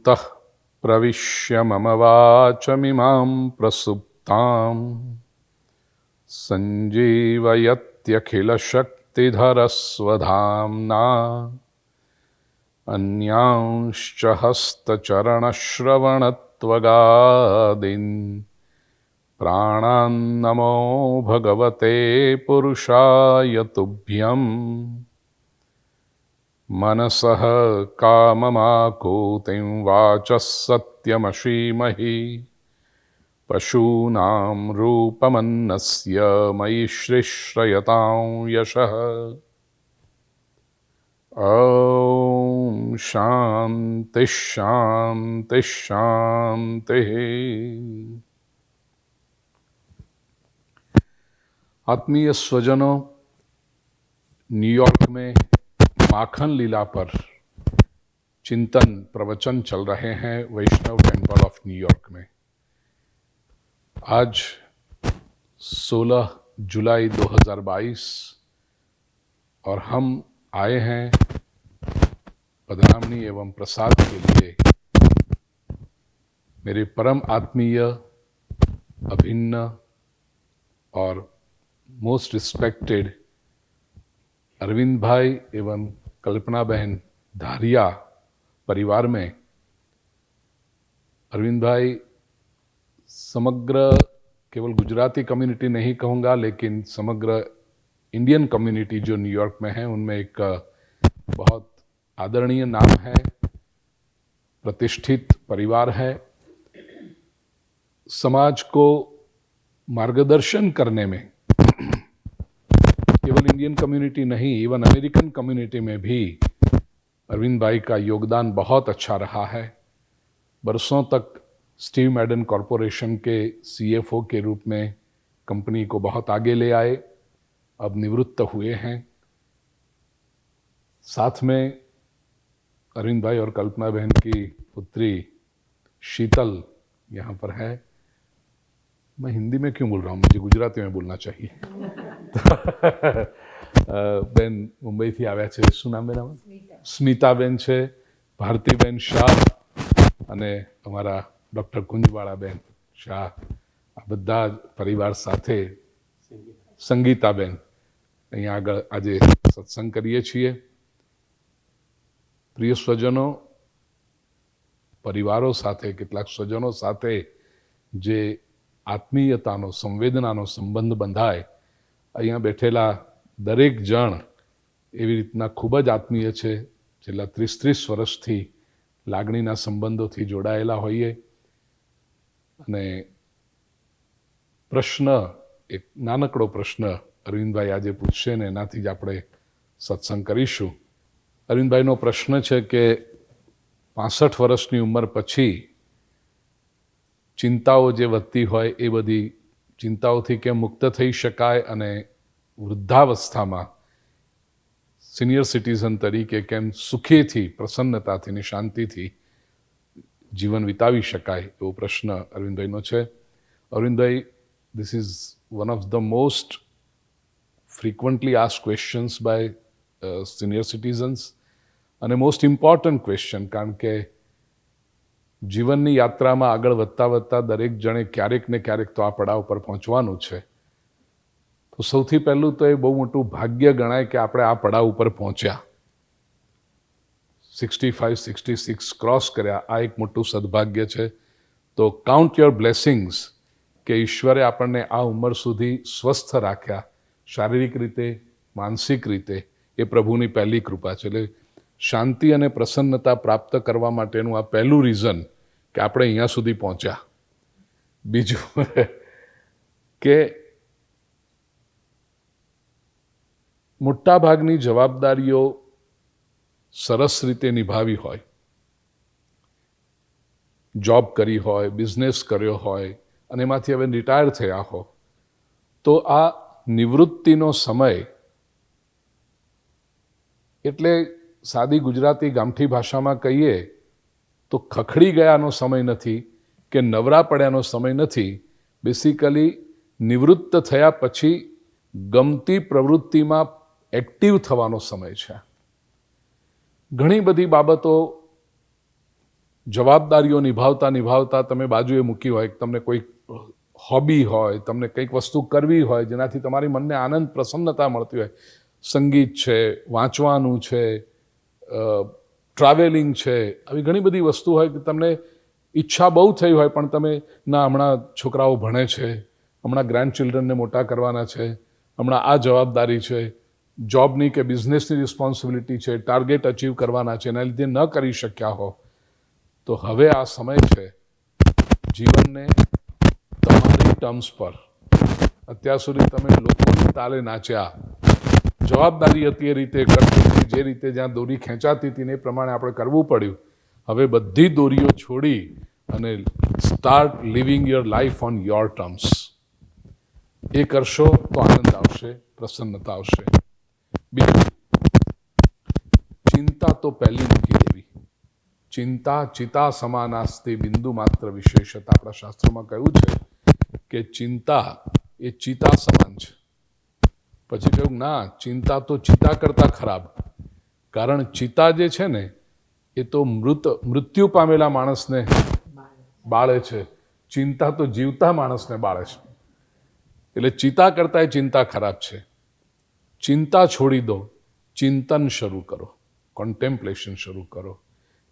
अन्तः प्रविश्य मम वाचमिमां प्रसुप्तां सञ्जीवयत्यखिलशक्तिधरस्वधाम्ना अन्यांश्च हस्तचरणश्रवणत्वगादीन् प्राणान्नमो भगवते पुरुषाय तुभ्यम् मनसः काममाकूतिं वाचः सत्यमशीमहि पशूनां रूपमन्नस्य मयि श्रीश्रयतां यशः। ॐ शान्ति शान्ति शान्तिः। आत्मीय स्वजनों, न्यूयॉर्क में माखन लीला पर चिंतन प्रवचन चल रहे हैं वैष्णव टेम्पल ऑफ न्यूयॉर्क में। आज 16 जुलाई 2022 और हम आए हैं पधरामणी एवं प्रसाद के लिए मेरे परम आत्मीय, अभिन्न और मोस्ट रिस्पेक्टेड अरविंद भाई एवं कल्पना बहन धारिया परिवार में। अरविंद भाई समग्र केवल गुजराती कम्युनिटी नहीं कहूँगा, लेकिन समग्र इंडियन कम्युनिटी जो न्यूयॉर्क में है उनमें एक बहुत आदरणीय नाम है, प्रतिष्ठित परिवार है। समाज को मार्गदर्शन करने में केवल इंडियन कम्युनिटी नहीं, इवन अमेरिकन कम्युनिटी में भी अरविंद भाई का योगदान बहुत अच्छा रहा है। बरसों तक स्टीव मैडन कॉरपोरेशन के CFO के रूप में कंपनी को बहुत आगे ले आए, अब निवृत्त हुए हैं। साथ में अरविंद भाई और कल्पना बहन की पुत्री शीतल यहाँ पर है। मैं हिंदी में क्यों बोल रहा हूँ, मुझे गुजराती में बोलना चाहिए। બેન મુંબઈથી આવ્યા છે, શું નામ બેન? સ્મિતાબેન છે, ભારતીબેન શાહ અને અમારા ડૉક્ટર કુંજવાળાબેન શાહ, આ બધા જ પરિવાર સાથે સંગીતાબેન અહીંયા આગળ આજે સત્સંગ કરીએ છીએ। પ્રિય સ્વજનો, પરિવારો સાથે, કેટલાક સ્વજનો સાથે જે આત્મીયતાનો, સંવેદનાનો સંબંધ બંધાય, અહીંયા બેઠેલા દરેક જણ એવી રીતના ખૂબ જ આત્મીય છે। છેલ્લા 30 વર્ષથી લાગણીના સંબંધોથી જોડાયેલા હોઈએ અને પ્રશ્ન, એક નાનકડો પ્રશ્ન અરવિંદભાઈ આજે પૂછશે ને એનાથી જ આપણે સત્સંગ કરીશું। અરવિંદભાઈનો પ્રશ્ન છે કે 65 વર્ષની ઉંમર પછી ચિંતાઓ જે વધતી હોય એ બધી ચિંતાઓથી કેમ મુક્ત થઈ શકાય અને વૃદ્ધાવસ્થામાં સિનિયર સિટીઝન તરીકે કેમ સુખેથી, પ્રસન્નતાથી અને શાંતિથી જીવન વિતાવી શકાય, એવો પ્રશ્ન અરવિંદભાઈનો છે। Arvindbhai, this is one of the most frequently asked questions by senior citizens અને most important question, કારણ કે જીવનની યાત્રામાં આગળ વધતા વધતા દરેક જણે ક્યારેક ને ક્યારેક તો આ પડાવ પર પહોંચવાનું છે। તો સૌથી પહેલું તો એ બહુ મોટું ભાગ્ય ગણાય કે આપણે આ પડાવ ઉપર પહોંચ્યા, 65-66 ક્રોસ કર્યા, આ એક મોટું સદભાગ્ય છે। તો કાઉન્ટ યોર બ્લેસિંગ્સ કે ઈશ્વરે આપણને આ ઉંમર સુધી સ્વસ્થ રાખ્યા, શારીરિક રીતે, માનસિક રીતે, એ પ્રભુની પહેલી કૃપા છે। એટલે શાંતિ અને પ્રસન્નતા પ્રાપ્ત કરવા માટેનું આ પહેલું રીઝન કે આપણે અહીંયા સુધી પહોંચ્યા। બીજું કે મોટાભાગની જવાબદારીઓ સરસ રીતે નિભાવી હોય, જોબ કરી હોય, બિઝનેસ કર્યો હોય અને એમાંથી હવે રિટાયર થયા હો, તો આ નિવૃત્તિનો સમય એટલે સાદી ગુજરાતી ગામઠી ભાષામાં કહીએ તો ખખડી ગયાનો સમય નથી કે નવરા પડ્યાનો સમય નથી। બેસિકલી નિવૃત્ત થયા પછી ગમતી પ્રવૃત્તિમાં એક્ટિવ થવાનો સમય છે। ઘણી બધી બાબતો જવાબદારીઓ નિભાવતા નિભાવતા તમે બાજુએ મૂકી હોય, તમને કોઈ હોબી હોય, તમને કંઈક વસ્તુ કરવી હોય જેનાથી તમારી મનને આનંદ પ્રસન્નતા મળતી હોય, સંગીત છે, વાંચવાનું છે, ટ્રાવેલિંગ છે, આવી ઘણી બધી વસ્તુ હોય કે તમને ઈચ્છા બહુ થઈ હોય પણ તમે ના, હમણાં છોકરાઓ ભણે છે, હમણાં ગ્રાન્ડ ચિલ્ડ્રનને મોટા કરવાના છે, હમણાં આ જવાબદારી છે, જોબની કે બિઝનેસની રિસ્પોન્સિબિલિટી છે, ટાર્ગેટ અચીવ કરવાના છે, એના લીધે ન કરી શક્યા હો, તો હવે આ સમય છે જીવનને તમારી ટર્મ્સ પર, અત્યાર સુધી તમે લોકોની તાલે નાચ્યા, જવાબદારી હતી એ રીતે કરતી હતી, જે રીતે જ્યાં દોરી ખેંચાતી હતી ને એ પ્રમાણે આપણે કરવું પડ્યું. હવે બધી દોરીઓ છોડી અને start living your life on your terms. એ કરશો તો આનંદ આવશે, પ્રસન્નતા આવશે. બીજું, ચિંતા તો પહેલી મૂકી દેવી. ચિંતા ચિતા સમાનાસ્તે બિંદુ માત્ર વિશેષતા. આપણા શાસ્ત્રોમાં કહ્યું છે કે ચિંતા એ ચિતા સમાન છે. પછી કહ્યું ના, ચિંતા તો ચિતા કરતા ખરાબ, કારણ ચિતા જે છે ને એ તો મૃત્યુ પામેલા માણસને બાળે છે, ચિંતા તો જીવતા માણસને બાળે છે. એટલે ચિતા કરતા એ ચિંતા ખરાબ છે. ચિંતા છોડી દો, ચિંતન શરૂ કરો, કોન્ટેમ્પ્લેશન શરૂ કરો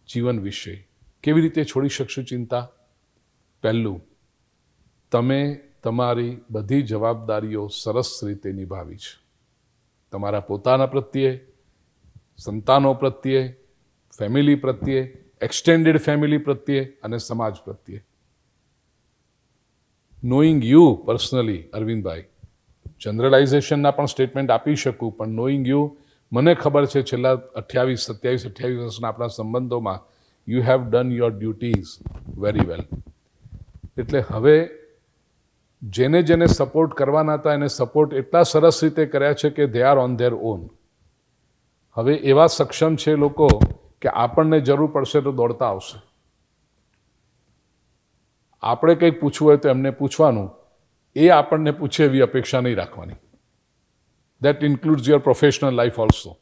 જીવન વિશે. કેવી રીતે છોડી શકશો ચિંતા? પહેલું, તમે તમારી બધી જવાબદારીઓ સરસ રીતે નિભાવી છે, તમારા પોતાના પ્રત્યે, સંતાનો પ્રત્યે, ફેમિલી પ્રત્યે, એક્સટેન્ડેડ ફેમિલી પ્રત્યે અને સમાજ પ્રત્યે. નોઈંગ યુ પર્સનલી, અરવિંદભાઈ, જનરલાઇઝેશનના પણ સ્ટેટમેન્ટ આપી શકું, પણ નોઈંગ યુ, મને ખબર છે છેલ્લા 28 વર્ષના આપણા સંબંધોમાં you have done your duties very well. એટલે હવે જેને જેને સપોર્ટ કરવાના હતા એને સપોર્ટ એટલા સરસ રીતે કર્યા છે કે they are on there on. હવે એવા સક્ષમ છે લોકો કે આપણને જરૂર પડશે તો દોડતા આવશે. આપણે કંઈક પૂછવું હોય તો એમને પૂછવાનું, એ આપણને પૂછે એવી અપેક્ષા નહીં રાખવાની. That includes your professional life also.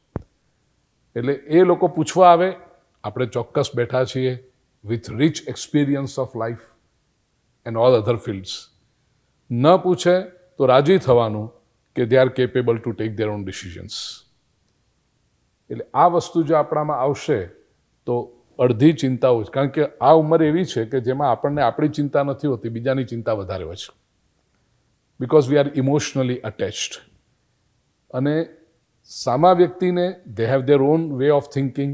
એટલે એ લોકો પૂછવા આવે, આપણે ચોક્કસ બેઠા છીએ with rich experience of life and all other fields. ન પૂછે તો રાજી થવાનું કે they are capable to take there on decisions. એટલે આ વસ્તુ જો આપણામાં આવશે તો અડધી ચિંતાઓ, કારણ કે આ ઉંમર એવી છે કે જેમાં આપણને આપણી ચિંતા નથી હોતી, બીજાની ચિંતા વધારે હોય છે, because we are emotionally attached. અને સામા વ્યક્તિને they have their own way of thinking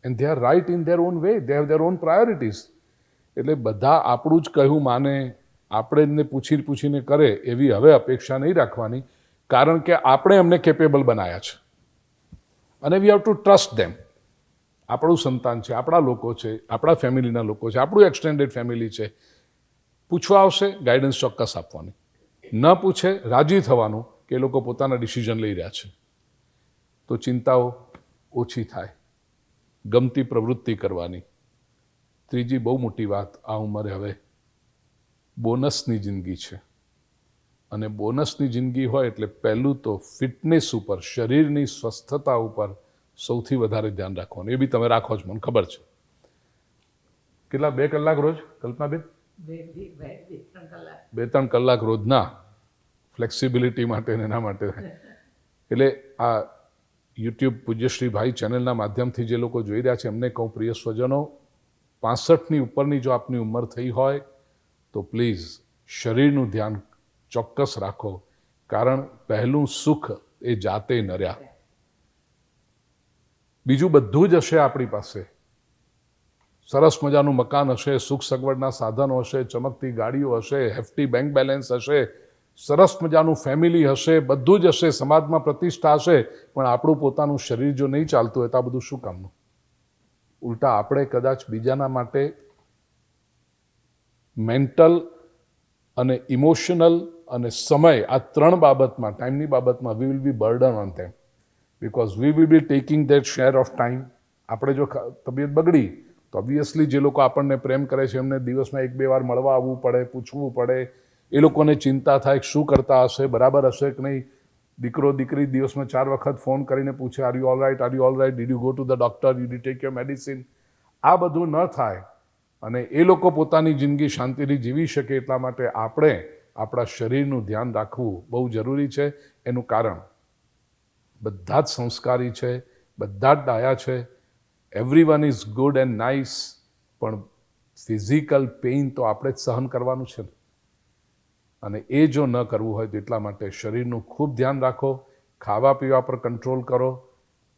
and they are right in their own way, they have their own priorities. એટલે બધા આપણું જ કહ્યું માને, આપણે એમને પૂછીને કરે એવી હવે અપેક્ષા નહીં રાખવાની, કારણ કે આપણે એમને કેપેબલ બનાવ્યા છે અને વી હેવ ટુ ટ્રસ્ટ ધેમ. આપણું સંતાન છે, આપણા લોકો છે, આપણા ફેમિલીના લોકો છે, આપણું એક્સટેન્ડેડ ફેમિલી છે. પૂછવા આવશે, ગાઈડન્સ ચોક્કસ આપવાની. ન પૂછે, રાજી થવાનું કે એ લોકો પોતાના ડિસિઝન લઈ રહ્યા છે. તો ચિંતાઓ ઓછી થાય, ગમતી પ્રવૃત્તિ કરવાની. ત્રીજી બહુ મોટી વાત, આ ઉંમરે હવે બોનસની જિંદગી છે, અને બોનસની જિંદગી હોય એટલે પહેલું તો ફિટનેસ ઉપર, શરીરની સ્વસ્થતા ઉપર સૌથી વધારે ધ્યાન રાખવાનું. એ બી તમે રાખો છો, મને ખબર છે. કેટલા 2 કલાક રોજ, કલ્પનાબેન? 2-3 કલાક રોજના ફ્લેક્સિબિલિટી માટે એના માટે. એટલે આ યુટ્યુબ પૂજ્યશ્રી ભાઈ ચેનલના માધ્યમથી જે લોકો જોઈ રહ્યા છે એમને કહું, પ્રિય સ્વજનો, 65ની ઉપરની જો આપની ઉંમર થઈ હોય તો પ્લીઝ શરીરનું ધ્યાન ચોક્કસ રાખો, કારણ પહેલું સુખ એ જાતે નર્યા. બીજું બધું જ હશે આપણી પાસે, સરસ મજાનું મકાન હશે, સુખ સગવડના સાધનો હશે, ચમકતી ગાડીઓ હશે, હેફ્ટી બેંક બેલેન્સ હશે, સરસ મજાનું ફેમિલી હશે, બધું જ હશે, સમાજમાં પ્રતિષ્ઠા હશે, પણ આપણું પોતાનું શરીર જો નહીં ચાલતું હોય તો આ બધું શું કામનું? ઉલટા આપણે કદાચ બીજાના માટે મેન્ટલ અને ઇમોશનલ અને સમય, આ 3 બાબતમાં, ટાઈમની બાબતમાં we will be burden on them, because we will be taking that share of time. આપણે જો તબિયત બગડી તો ઓબ્વિયસલી જે લોકો આપણને પ્રેમ કરે છે એમને દિવસમાં 1-2 વાર મળવા આવવું પડે, પૂછવું પડે. એ લોકોને ચિંતા થાય કે શું કરતા હશે, બરાબર હશે કે નહીં. દીકરો દીકરી દિવસમાં 4 વખત ફોન કરીને પૂછે, are you all right, are you all right, did you go to the doctor, did you take your medicine. આ બધું ન થાય અને એ લોકો પોતાની જિંદગી શાંતિથી જીવી શકે એટલા માટે આપણે આપણા શરીરનું ધ્યાન રાખવું બહુ જરૂરી છે. એનું કારણ બધા જ સંસ્કારી છે, બધા જ ડાયા છે, everyone is good and nice, પણ ફિઝિકલ પેઇન તો આપણે જ સહન કરવાનું છે ને. અને એ જો ન કરવું હોય તો એટલા માટે શરીરનું ખૂબ ધ્યાન રાખો, ખાવા પીવા પર કંટ્રોલ કરો.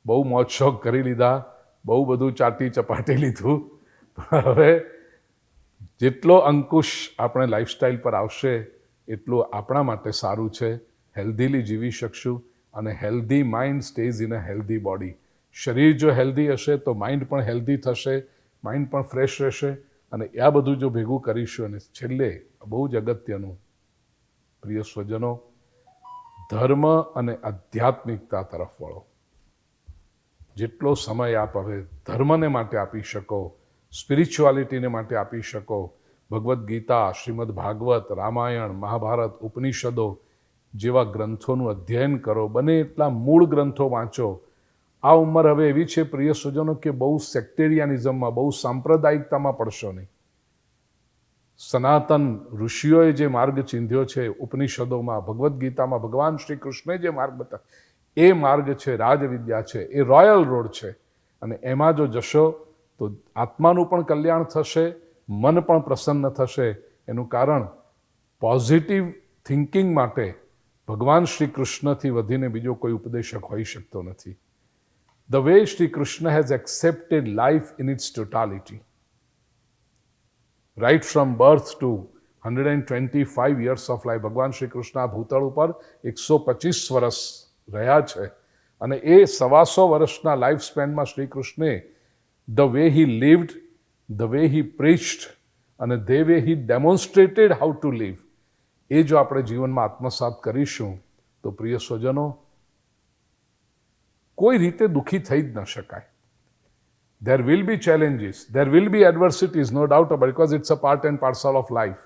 બહુ મોજ શોખ કરી લીધા, બહુ બધું ચાટી ચપાટી લીધું, હવે જેટલો અંકુશ આપણે લાઈફસ્ટાઈલ પર આવશે એટલું આપણા માટે સારું છે. હેલ્ધીલી જીવી શકશું, અને healthy mind stays in a healthy body. શરીર જો હેલ્ધી હશે તો માઇન્ડ પણ હેલ્ધી થશે, માઇન્ડ પણ ફ્રેશ રહેશે. અને આ બધું જો ભેગું કરીશું, અને છેલ્લે બહુ જ અગત્યનું, પ્રિય સ્વજનો, ધર્મ અને આધ્યાત્મિકતા તરફ વળો. જેટલો સમય આપ હવે ધર્મને માટે આપી શકો, સ્પિરિચ્યુઆલિટીને માટે આપી શકો, ભગવદ્ ગીતા, શ્રીમદ ભાગવત, રામાયણ, મહાભારત, ઉપનિષદો જેવા ગ્રંથોનું અધ્યયન કરો, બને એટલા મૂળ ગ્રંથો વાંચો. આ ઉંમર હવે એવી છે પ્રિય સ્વજનો કે બહુ સેક્ટેરિયાનિઝમમાં, બહુ સાંપ્રદાયિકતામાં પડશો નહીં. સનાતન ઋષિઓએ જે માર્ગ ચિંધ્યો છે, ઉપનિષદોમાં, ભગવદ્ ગીતામાં ભગવાન શ્રી કૃષ્ણે જે માર્ગ બતાવ્યો, એ માર્ગ છે, રાજવિદ્યા છે, એ રોયલ રોડ છે. અને એમાં જો જશો તો આત્માનું પણ કલ્યાણ થશે, મન પણ પ્રસન્ન થશે. એનું કારણ પોઝિટિવ થિંકિંગ માટે ભગવાન શ્રી કૃષ્ણથી વધીને બીજો કોઈ ઉપદેશક હોઈ શકતો નથી. The way Shri Krishna has accepted life in its totality, right from birth to 125 years of life. ભગવાન શ્રી કૃષ્ણ આ ભૂતળ ઉપર 125 વર્ષ રહ્યા છે, અને એ 125 વર્ષના લાઈફ સ્પેનમાં શ્રી કૃષ્ણે the way he lived, the way he preached, અને the way he demonstrated how to live, એ જો આપણે જીવનમાં આત્મસાત કરીશું તો પ્રિય સ્વજનો, કોઈ રીતે દુઃખી થઈ જ ન શકાય. There will be challenges, there will be adversities, no doubt about it, because it's a part and parcel of life.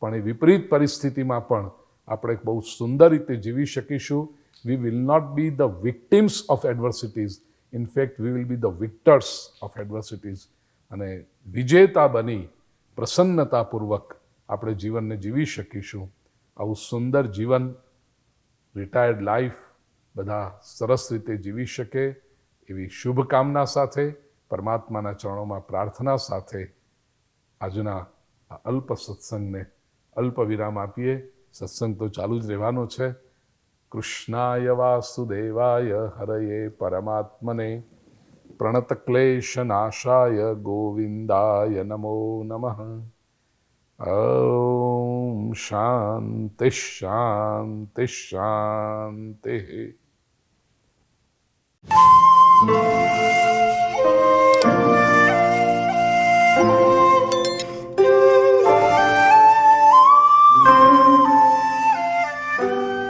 પણ એ વિપરીત પરિસ્થિતિમાં પણ આપણે બહુ સુંદર રીતે જીવી શકીશું. We will not be the victims of adversities. In fact, we will be the victors of adversities. અને વિજેતા બની પ્રસન્નતાપૂર્વક આપણે જીવનને જીવી શકીશું. આવું સુંદર જીવન, રિટાયર્ડ લાઈફ બધા સરસ રીતે જીવી શકે એવી શુભકામના સાથે, પરમાત્માના ચરણોમાં પ્રાર્થના સાથે આજના આ અલ્પ સત્સંગને અલ્પ વિરામ આપીએ. સત્સંગ તો ચાલુ જ રહેવાનો છે. કૃષ્ણાય વાસુદેવાય હરયે પરમાત્મને પ્રણતક્લેશનાશાય ગોવિંદાય નમો નમઃ. ઓમ શાંતિ શાંતિ શાંતિ.